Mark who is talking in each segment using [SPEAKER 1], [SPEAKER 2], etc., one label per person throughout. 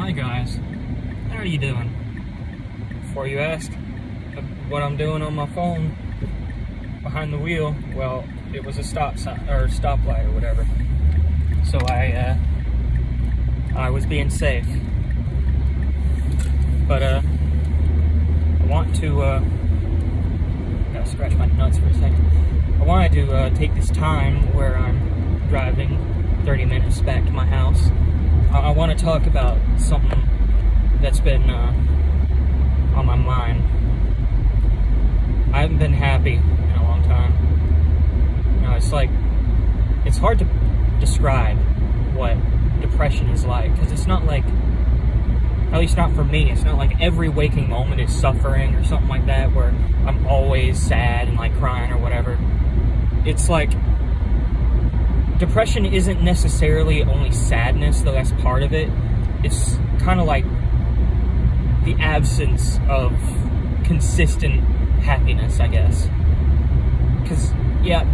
[SPEAKER 1] Hi guys, how are you doing? Before you ask what I'm doing on my phone behind the wheel, well, it was a stop sign or stoplight or whatever. So I was being safe. But I want to gotta scratch my nuts for a second. I wanted to take this time where I'm driving 30 minutes back to my house. I want to talk about something that's been on my mind. I haven't been happy in a long time. You know, it's hard to describe what depression is like, because it's not like, at least not for me, it's not like every waking moment is suffering or something like that, where I'm always sad and like crying or whatever. It's like, depression isn't necessarily only sadness, though that's part of it. It's kind of like the absence of consistent happiness, I guess. Because, yeah,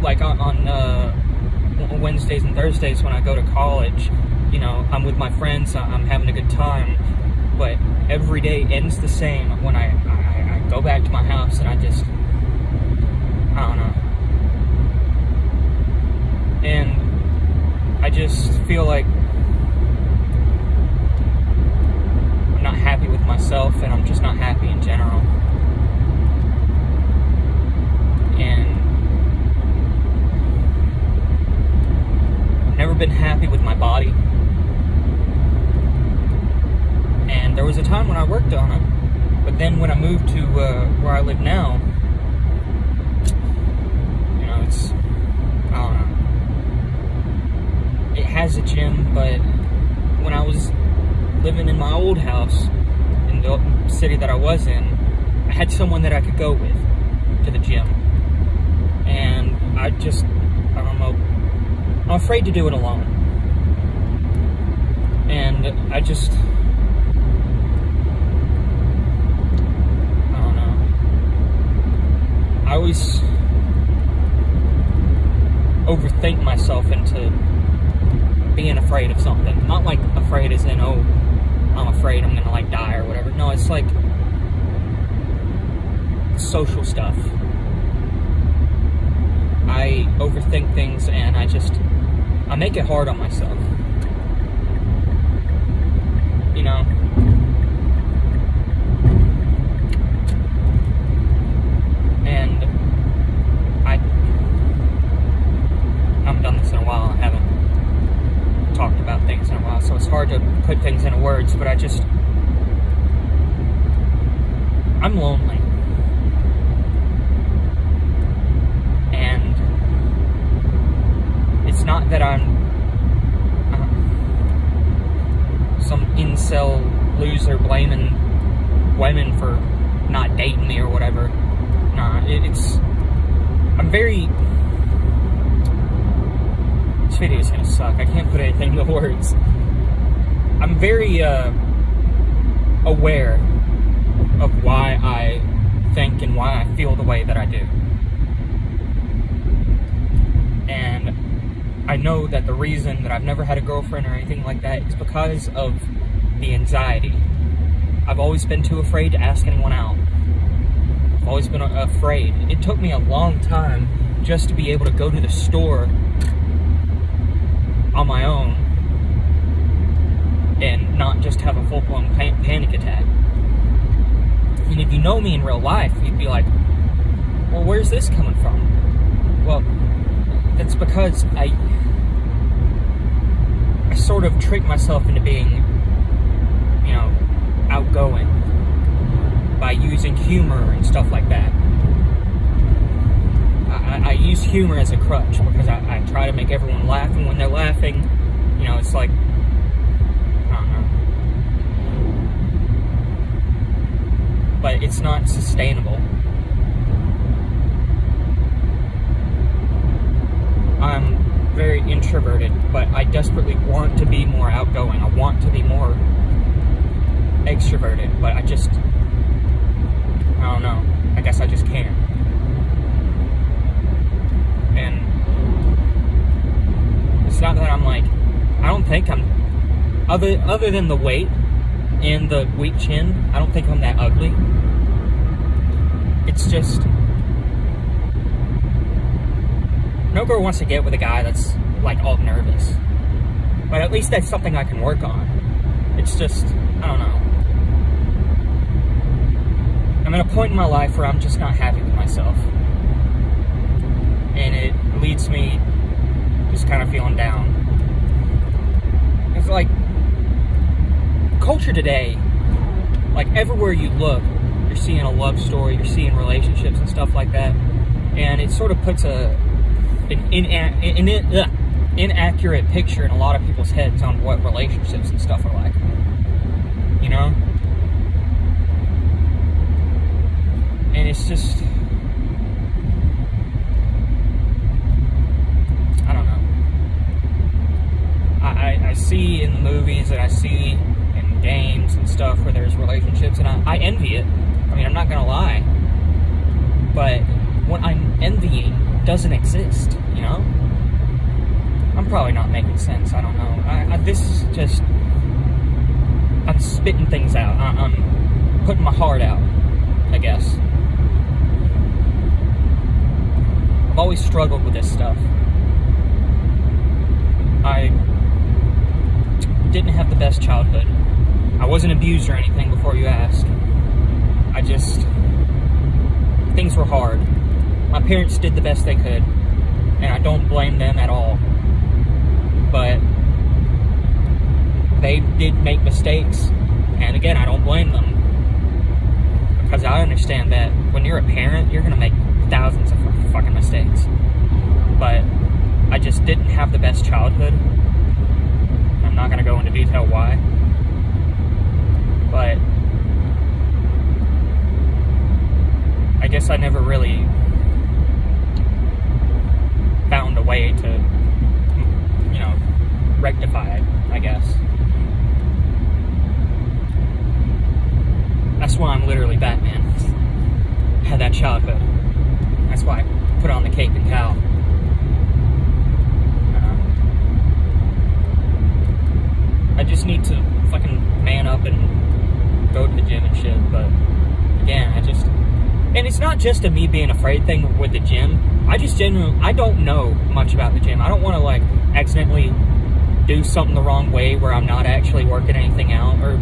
[SPEAKER 1] like on Wednesdays and Thursdays when I go to college, you know, I'm with my friends, I'm having a good time, but every day ends the same when I go back to my house and I don't know. And I just feel like I'm not happy with myself, and I'm just not happy in general. And I've never been happy with my body. And there was a time when I worked on it, but then when I moved to where I live now, you know, it's, I don't know. It has a gym, but when I was living in my old house in the city that I was in, I had someone that I could go with to the gym. And I don't know, I'm afraid to do it alone. And I don't know. I always overthink myself into being afraid of something. Not like afraid as in, oh, I'm afraid I'm gonna like die or whatever. No, it's like social stuff. I overthink things and I make it hard on myself. You know? And I haven't done this in a while. I haven't talked about things in a while, so it's hard to put things into words, but I'm lonely. And it's not that I'm some incel loser blaming women for not dating me or whatever. Nah, I'm very... This video is gonna suck. I can't put anything into words. I'm very aware of why I think and why I feel the way that I do. And I know that the reason that I've never had a girlfriend or anything like that is because of the anxiety. I've always been too afraid to ask anyone out. I've always been afraid. It took me a long time just to be able to go to the store on my own and not just have a full-blown panic attack. And if you know me in real life, you'd be like, well, where's this coming from? Well, that's because I sort of trick myself into being, you know, outgoing by using humor and stuff like that. I use humor as a crutch because I try to make everyone laugh, and when they're laughing, you know, it's like, I don't know. But it's not sustainable. I'm very introverted, but I desperately want to be more outgoing. I want to be more extroverted, but I don't know. I guess I just can't. And it's not that I'm like, I don't think I'm other than the weight and the weak chin, I don't think I'm that ugly. It's just, no girl wants to get with a guy that's like all nervous. But at least that's something I can work on. It's just, I don't know. I'm at a point in my life where I'm just not happy with myself. And it leads me just kind of feeling down. It's like, culture today, like everywhere you look, you're seeing a love story, you're seeing relationships and stuff like that. And it sort of puts an inaccurate picture in a lot of people's heads on what relationships and stuff are like. You know? And it's just, I don't know. I see in the movies and I see in games and stuff where there's relationships, and I envy it. I mean, I'm not gonna lie. But what I'm envying doesn't exist, you know? I'm probably not making sense, I don't know. This is just, I'm spitting things out. I'm putting my heart out, I guess. I've always struggled with this stuff. I didn't have the best childhood. I wasn't abused or anything before you asked. I just, things were hard. My parents did the best they could, and I don't blame them at all. But they did make mistakes, and again, I don't blame them. Because I understand that when you're a parent, you're gonna make thousands of fucking mistakes. But I just didn't have the best childhood. I'm not gonna go into detail why. But I guess I never really found a way to, you know, rectify it, I guess. That's why I'm literally Batman. Had that childhood. That's why I put on the cape and cowl. I just need to fucking man up and go to the gym and shit, but again, and it's not just a me being afraid thing with the gym. I just genuinely, I don't know much about the gym. I don't want to like accidentally do something the wrong way where I'm not actually working anything out, or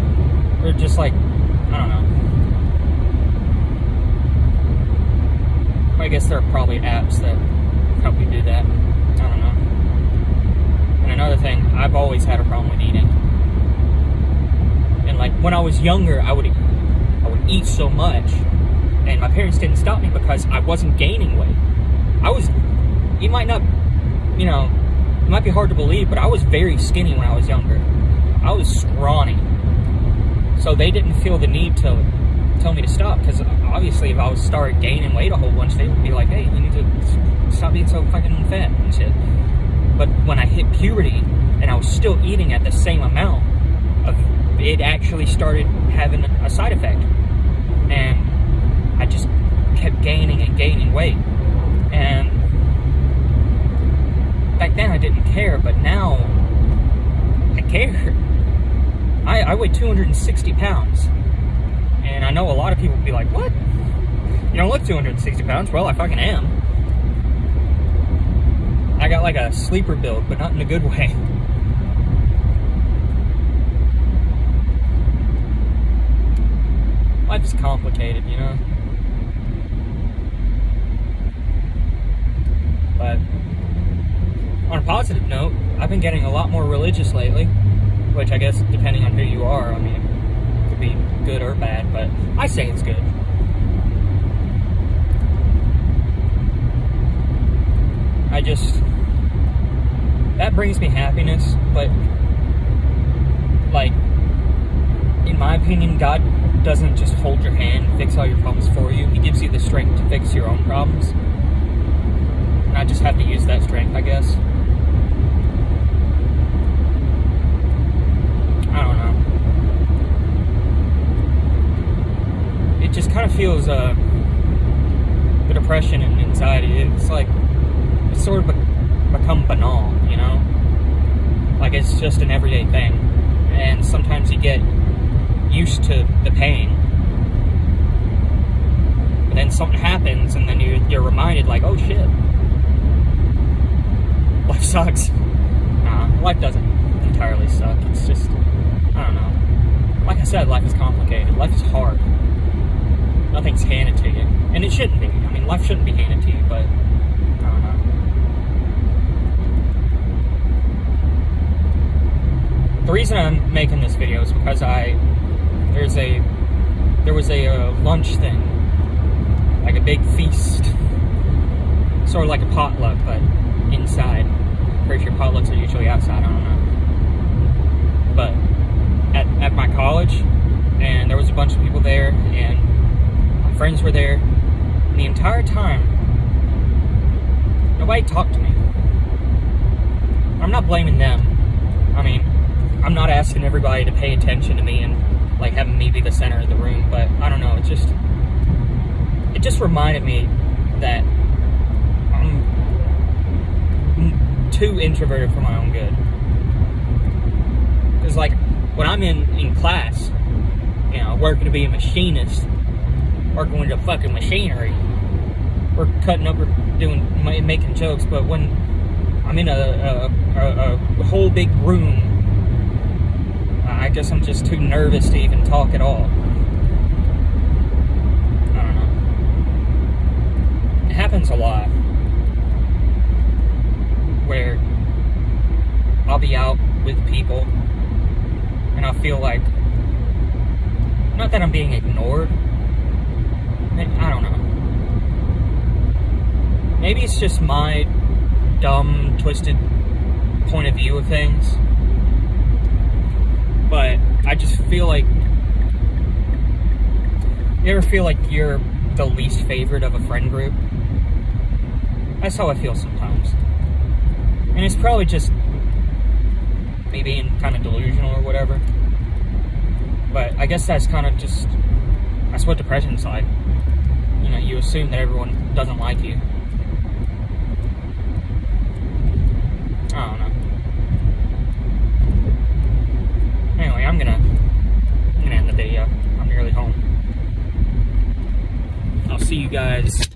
[SPEAKER 1] just like, I don't know. I guess there are probably apps that help you do that. I don't know. And another thing, I've always had a problem with eating. And like when I was younger, I would eat so much, and my parents didn't stop me because I wasn't gaining weight. You might not, you know, it might be hard to believe, but I was very skinny when I was younger. I was scrawny. So they didn't feel the need to tell me to stop, because obviously if I was started gaining weight a whole bunch, they would be like, hey, you need to stop being so fucking fat and shit. But when I hit puberty and I was still eating at the same amount, it actually started having a side effect. And I just kept gaining and gaining weight. And back then I didn't care, but now I care. I weigh 260 pounds. And I know a lot of people will be like, what? You don't look 260 pounds. Well, I fucking am. I got like a sleeper build, but not in a good way. Life is complicated, you know? But on a positive note, I've been getting a lot more religious lately, which I guess, depending on who you are, I mean, it could be good or bad, but I say it's good. That brings me happiness, but, like, in my opinion, God doesn't just hold your hand and fix all your problems for you. He gives you the strength to fix your own problems. And I just have to use that strength, I guess. I don't know. It just kind of feels, the depression and anxiety, it's like, it's sort of become banal, you know? Like, it's just an everyday thing. and sometimes you get used to the pain. But then something happens, and then you're reminded, like, oh shit, life sucks. Nah, life doesn't entirely suck. It's just, I don't know. Like I said, life is complicated. Life is hard. Nothing's handed to you. And it shouldn't be. I mean, life shouldn't be handed to you, but I don't know. The reason I'm making this video is because there was a lunch thing, like a big feast, sort of like a potluck, but inside. Pretty sure potlucks are usually outside, I don't know. But at my college, and there was a bunch of people there, and my friends were there, and the entire time, nobody talked to me. I'm not blaming them. I mean, I'm not asking everybody to pay attention to me and, like, having me be the center of the room, but I don't know, it just reminded me that I'm too introverted for my own good. Because, like, when I'm in class, you know, working to be a machinist, working with the fucking machinery, we're cutting up or making jokes, but when I'm in a whole big room, I guess I'm just too nervous to even talk at all. I don't know. It happens a lot, where I'll be out with people, and I feel like, not that I'm being ignored, I don't know. Maybe it's just my dumb, twisted point of view of things, but I just feel like, you ever feel like you're the least favorite of a friend group? That's how I feel sometimes. And it's probably just me being kind of delusional or whatever. But I guess that's kind of just, that's what depression's like. You know, you assume that everyone doesn't like you. I don't know. Anyway, I'm gonna end the video. I'm nearly home. I'll see you guys